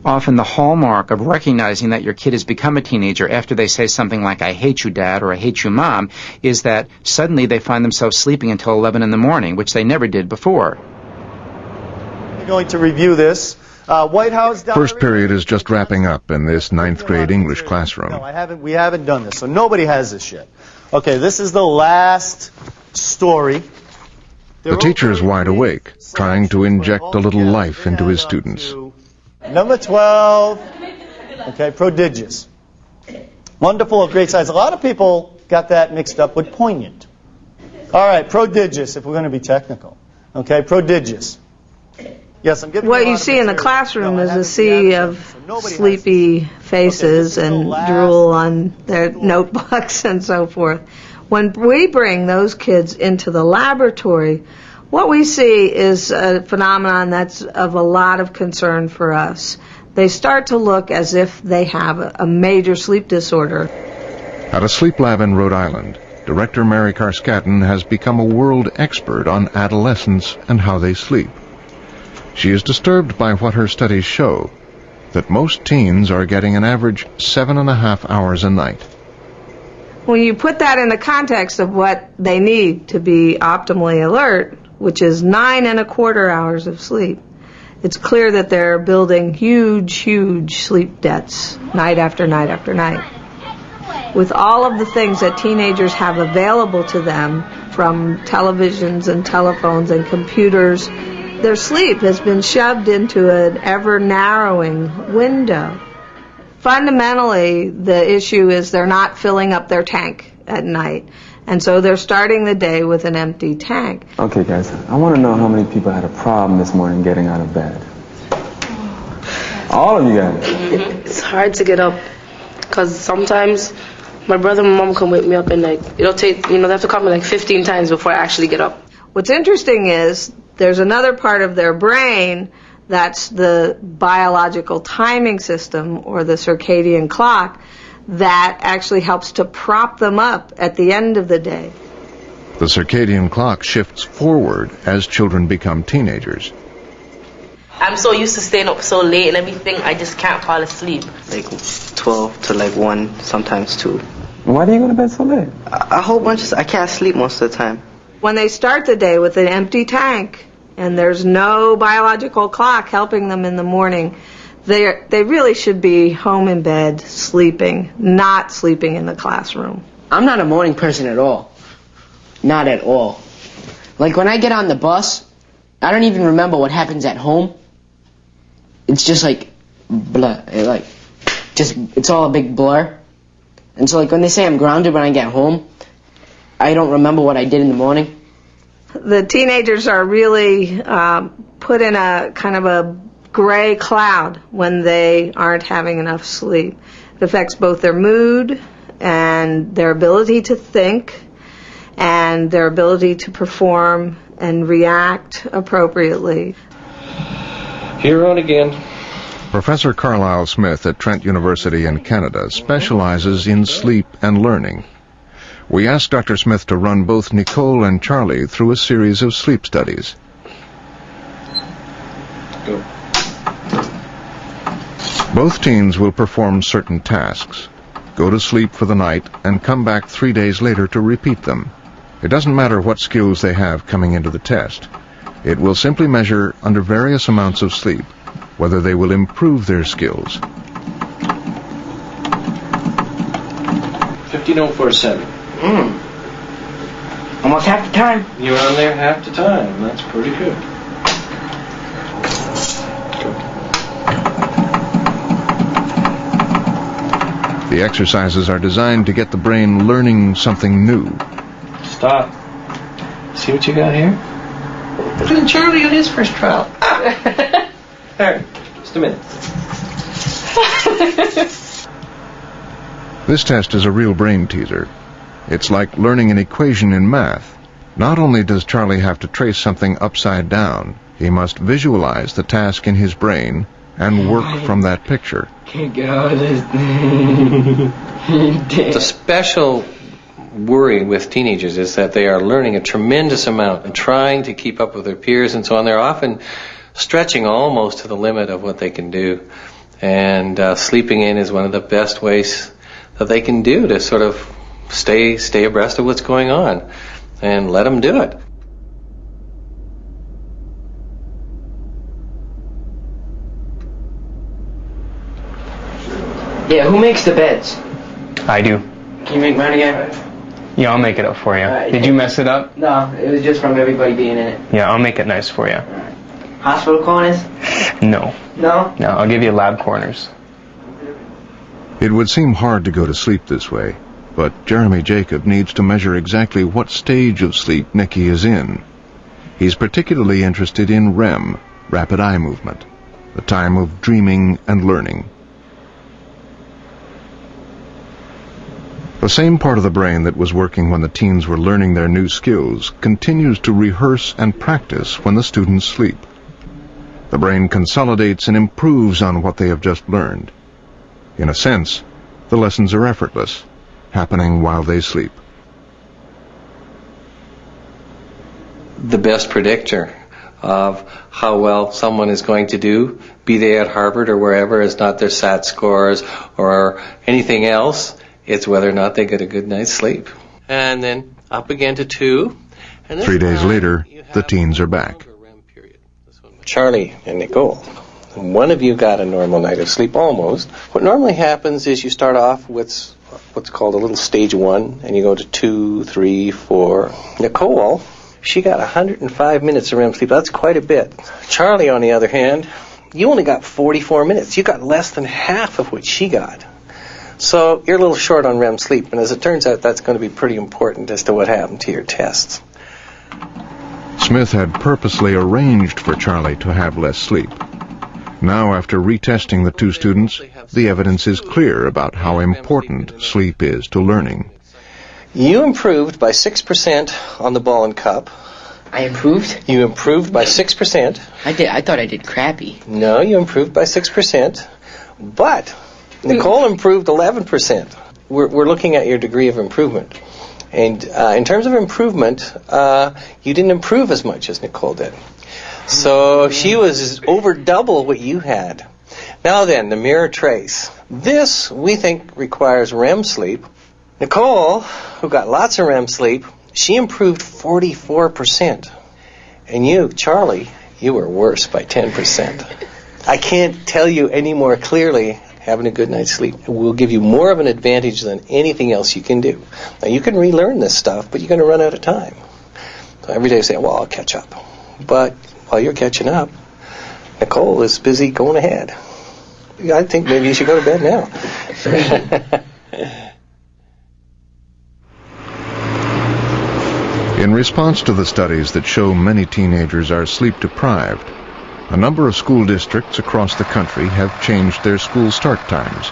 Often the hallmark of recognizing that your kid has become a teenager after they say something like, "I hate you, Dad," or "I hate you, Mom," is that suddenly they find themselves sleeping until 11 in the morning, which they never did before. We're going to review this. White House Diary. First period is just wrapping up in this 9th grade English classroom. No, we haven't done this, so nobody has this yet. Okay, this is the last story. The teacher is wide awake, trying to inject a little life into his students. Number 12, okay, prodigious. Wonderful, of great size. A lot of people got that mixed up with poignant. All right, prodigious, if we're going to be technical. Okay, prodigious. Yes, I'm giving what you see in the classroom is a sea of sleepy faces and drool on their notebooks and so forth. When we bring those kids into the laboratory, what we see is a phenomenon that's of a lot of concern for us. They start to look as if they have a major sleep disorder. At a sleep lab in Rhode Island, Director Mary Carskaddon has become a world expert on adolescents and how they sleep. She is disturbed by what her studies show, that most teens are getting an average 7.5 hours a night. When you put that in the context of what they need to be optimally alert, which is 9.25 hours of sleep, it's clear that they're building huge, huge sleep debts night after night after night. With all of the things that teenagers have available to them, from televisions and telephones and computers, their sleep has been shoved into an ever-narrowing window. Fundamentally, the issue is they're not filling up their tank at night. And so they're starting the day with an empty tank. Okay, guys, I want to know how many people had a problem this morning getting out of bed. All of you guys. It's hard to get up because sometimes my brother and mom can wake me up and it'll take, they have to call me 15 times before I actually get up. What's interesting is there's another part of their brain that's the biological timing system, or the circadian clock, that actually helps to prop them up at the end of the day. The circadian clock shifts forward as children become teenagers. I'm so used to staying up so late and everything, I just can't fall asleep. 12 to 1, sometimes 2. Why do you go to bed so late? A whole bunch of... I can't sleep most of the time. When they start the day with an empty tank and there's no biological clock helping them in the morning, they really should be home in bed, sleeping, not sleeping in the classroom. I'm not a morning person at all. Not at all. When I get on the bus, I don't even remember what happens at home. It's just blah, it's all a big blur. And so when they say I'm grounded when I get home, I don't remember what I did in the morning. The teenagers are really put in a kind of a gray cloud when they aren't having enough sleep. It affects both their mood and their ability to think and their ability to perform and react appropriately. Here on again. Professor Carlisle Smith at Trent University in Canada specializes in sleep and learning. We asked Dr. Smith to run both Nicole and Charlie through a series of sleep studies. Go. Both teens will perform certain tasks, go to sleep for the night, and come back 3 days later to repeat them. It doesn't matter what skills they have coming into the test. It will simply measure, under various amounts of sleep, whether they will improve their skills. 15:04.7. Almost half the time. You're on there half the time. That's pretty good. The exercises are designed to get the brain learning something new. Stop. See what you got here? Look at Charlie on his first trial. Alright, just a minute. This test is a real brain teaser. It's like learning an equation in math. Not only does Charlie have to trace something upside down, he must visualize the task in his brain and work from that picture. Can't get out of this thing. The special worry with teenagers is that they are learning a tremendous amount and trying to keep up with their peers and so on. They're often stretching almost to the limit of what they can do. And sleeping in is one of the best ways that they can do to sort of stay abreast of what's going on, and let them do it. Yeah, who makes the beds? I do. Can you make mine again? Yeah, I'll make it up for you. Did you mess it up? No, it was just from everybody being in it. Yeah, I'll make it nice for you. Hospital corners? No. No? No, I'll give you lab corners. It would seem hard to go to sleep this way, but Jeremy Jacob needs to measure exactly what stage of sleep Nicky is in. He's particularly interested in REM, rapid eye movement, the time of dreaming and learning. The same part of the brain that was working when the teens were learning their new skills continues to rehearse and practice when the students sleep. The brain consolidates and improves on what they have just learned. In a sense, the lessons are effortless, happening while they sleep. The best predictor of how well someone is going to do, be they at Harvard or wherever, is not their SAT scores or anything else. It's whether or not they get a good night's sleep. And then up again to 2. And 3 days later, the teens are back. Charlie and Nicole, one of you got a normal night of sleep almost. What normally happens is you start off with what's called a little stage 1, and you go to 2, 3, 4. Nicole, she got 105 minutes of REM sleep. That's quite a bit. Charlie, on the other hand, you only got 44 minutes. You got less than half of what she got. So you're a little short on REM sleep, and as it turns out, that's going to be pretty important as to what happened to your tests. Smith had purposely arranged for Charlie to have less sleep. Now, after retesting the two students, the evidence is clear about how important sleep is to learning. You improved by 6% on the ball and cup. I improved? You improved by 6%. I thought I did crappy. No, you improved by 6%. But Nicole improved 11%. We're looking at your degree of improvement. And in terms of improvement, you didn't improve as much as Nicole did. So she was over double what you had. Now then, the mirror trace. This, we think, requires REM sleep. Nicole, who got lots of REM sleep, she improved 44%. And you, Charlie, you were worse by 10%. I can't tell you any more clearly. Having a good night's sleep will give you more of an advantage than anything else you can do. Now, you can relearn this stuff, but you're going to run out of time. So every day you say, well, I'll catch up. But while you're catching up, Nicole is busy going ahead. I think maybe you should go to bed now. In response to the studies that show many teenagers are sleep deprived, a number of school districts across the country have changed their school start times.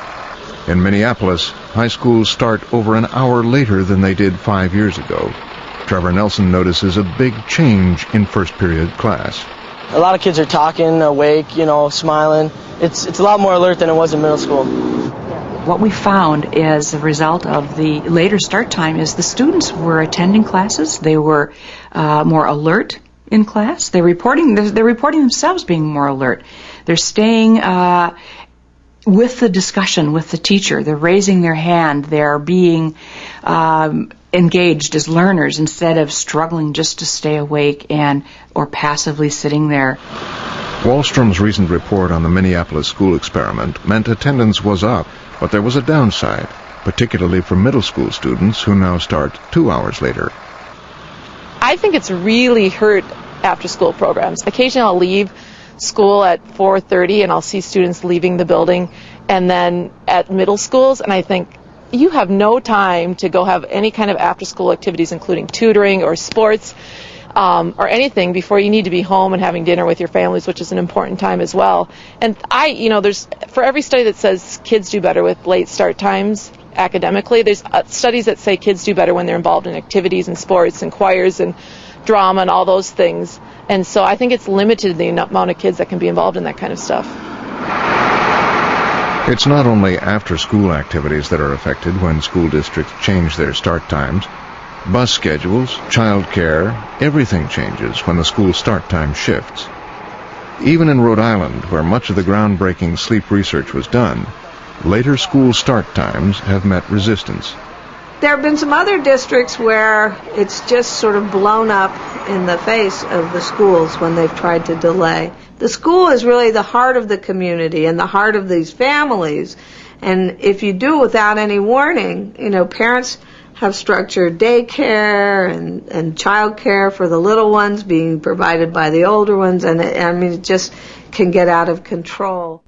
In Minneapolis, high schools start over an hour later than they did 5 years ago. Trevor Nelson notices a big change in first period class. A lot of kids are talking, awake, smiling. It's a lot more alert than it was in middle school. What we found as a result of the later start time is the students were attending classes. They were more alert in class. They're reporting themselves being more alert. They're staying with the discussion with the teacher. They're raising their hand. They're being engaged as learners instead of struggling just to stay awake or passively sitting there. Wallstrom's recent report on the Minneapolis school experiment meant attendance was up, but there was a downside, particularly for middle school students who now start 2 hours later. I think it's really hurt after-school programs. Occasionally I'll leave school at 4:30 and I'll see students leaving the building, and then at middle schools, and I think you have no time to go have any kind of after-school activities, including tutoring or sports or anything, before you need to be home and having dinner with your families, which is an important time as well. And there's, for every study that says kids do better with late start times academically, there's studies that say kids do better when they're involved in activities and sports and choirs and drama and all those things. And so I think it's limited the amount of kids that can be involved in that kind of stuff. It's not only after-school activities that are affected when school districts change their start times. Bus schedules, child care, everything changes when the school start time shifts. Even in Rhode Island, where much of the groundbreaking sleep research was done, later school start times have met resistance. There have been some other districts where it's just sort of blown up in the face of the schools when they've tried to delay. The school is really the heart of the community and the heart of these families. And if you do it without any warning, parents have structured daycare and child care for the little ones being provided by the older ones. And it just can get out of control.